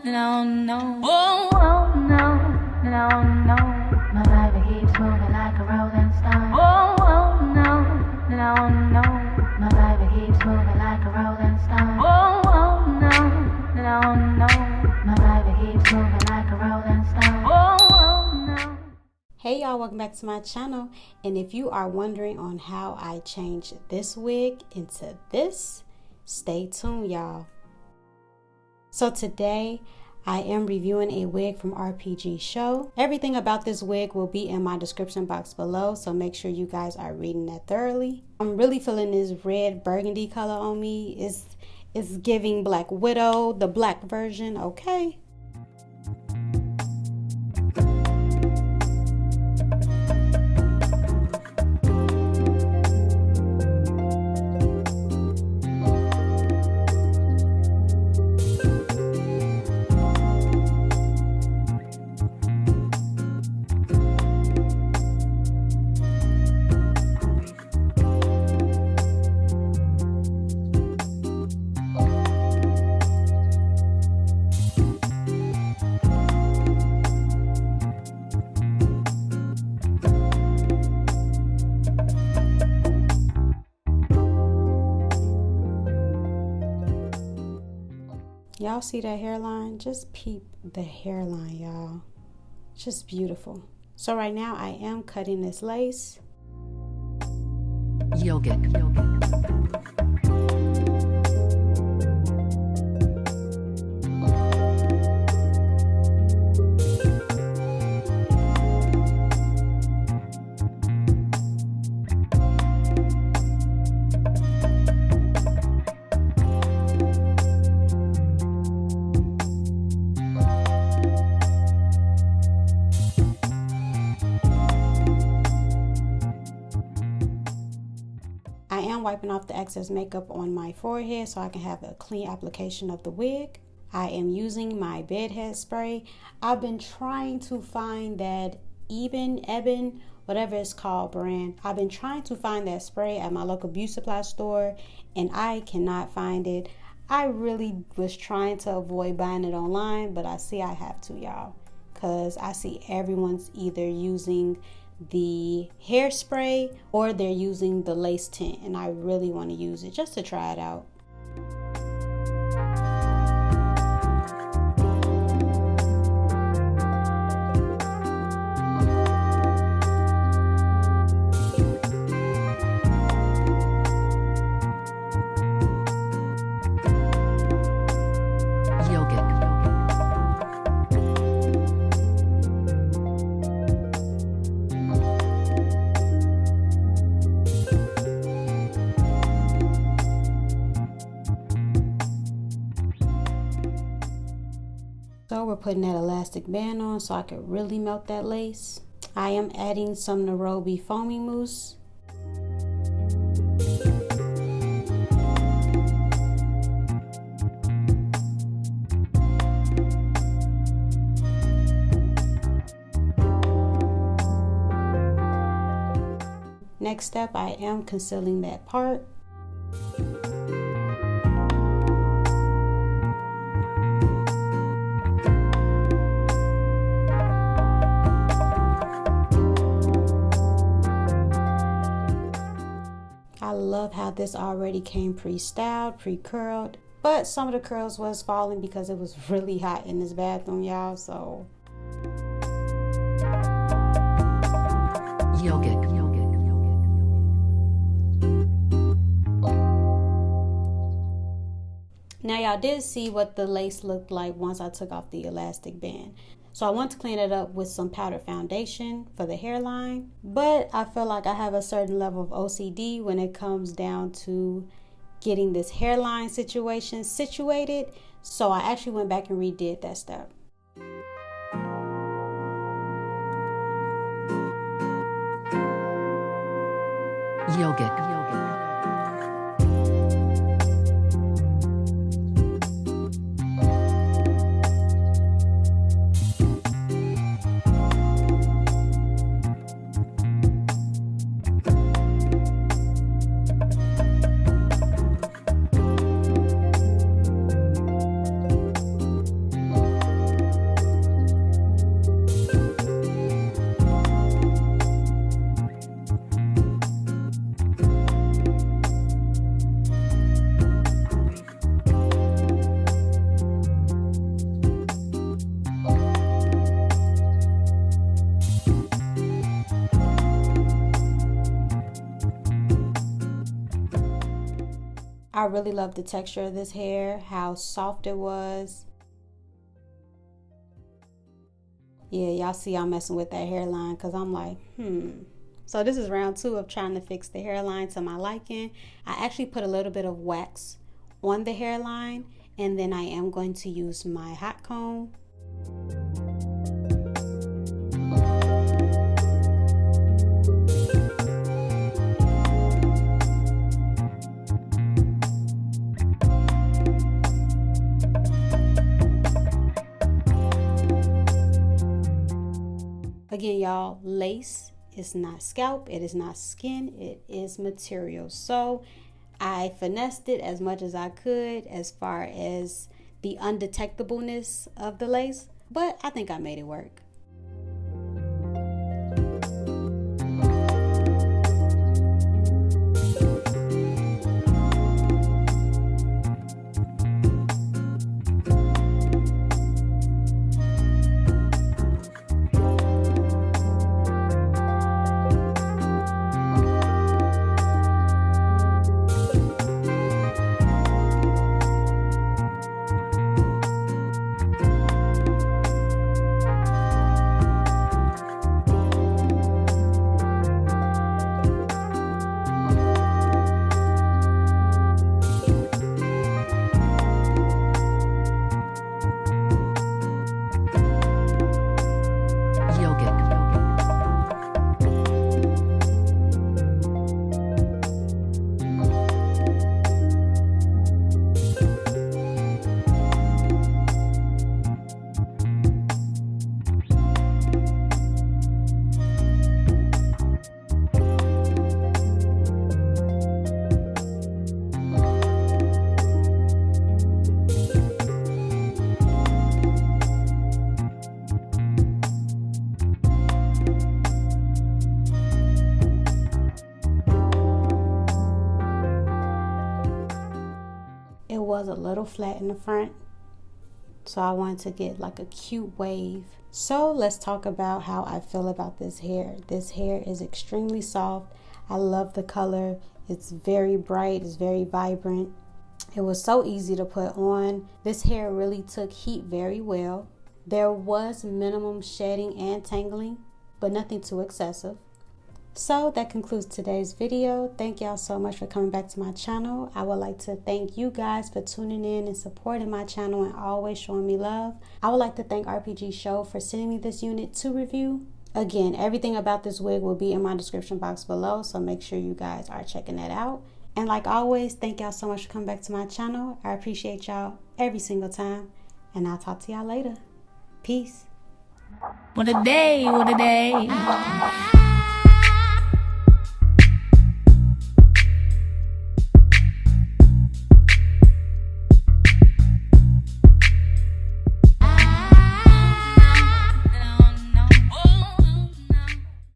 no, no. Oh, oh, no, no, no. My baby keeps moving like a rolling stone. Oh, oh, no, no, no. My baby keeps moving like a rolling stone. Oh, oh, no, no, no. My baby keeps moving like a rolling stone. Oh, oh, no. Hey y'all, welcome back to my channel. And if you are wondering on how I changed this wig into this, stay tuned y'all. So today I am reviewing a wig from Rpgshow. Everything about this wig will be in my description box below, so make sure you guys are reading that thoroughly. I'm really feeling this red burgundy color on me. It's giving Black Widow, the black version, okay? Y'all see that hairline? Just peep the hairline, y'all. Just beautiful. So right now I am cutting this lace. Yogic. I am wiping off the excess makeup on my forehead so I can have a clean application of the wig. I am using my bedhead spray. I've been trying to find that Ebin, whatever it's called brand. I've been trying to find that spray at my local beauty supply store and I cannot find it. I really was trying to avoid buying it online, but I see I have to, y'all, because I see everyone's either using the hairspray or they're using the lace tint, and I really want to use it just to try it out. So we're putting that elastic band on so I could really melt that lace. I am adding some Nairobi foaming mousse. Next step, I am concealing that part. I love how this already came pre-styled, pre-curled, but some of the curls was falling because it was really hot in this bathroom, y'all, so. Yogic. Now y'all did see what the lace looked like once I took off the elastic band. So I want to clean it up with some powdered foundation for the hairline, but I feel like I have a certain level of OCD when it comes down to getting this hairline situation situated. So I actually went back and redid that step. Yogic. I really love the texture of this hair, how soft it was. Yeah, y'all see I'm messing with that hairline because I'm like, So this is round 2 of trying to fix the hairline to my liking. I actually put a little bit of wax on the hairline, and then I am going to use my hot comb. Again, y'all, lace is not scalp, it is not skin, it is material. So I finessed it as much as I could as far as the undetectableness of the lace, but I think I made it work. It was a little flat in the front, so I wanted to get like a cute wave. So let's talk about how I feel about this hair. This hair is extremely soft. I love the color. It's very bright, it's very vibrant. It was so easy to put on. This hair really took heat very well. There was minimum shedding and tangling, but nothing too excessive. So that concludes today's video. Thank y'all so much for coming back to my channel. I would like to thank you guys for tuning in and supporting my channel and always showing me love. I would like to thank Rpgshow for sending me this unit to review. Again, everything about this wig will be in my description box below, so make sure you guys are checking that out. And like always, thank y'all so much for coming back to my channel. I appreciate y'all every single time, and I'll talk to y'all later. Peace. What a day, what a day.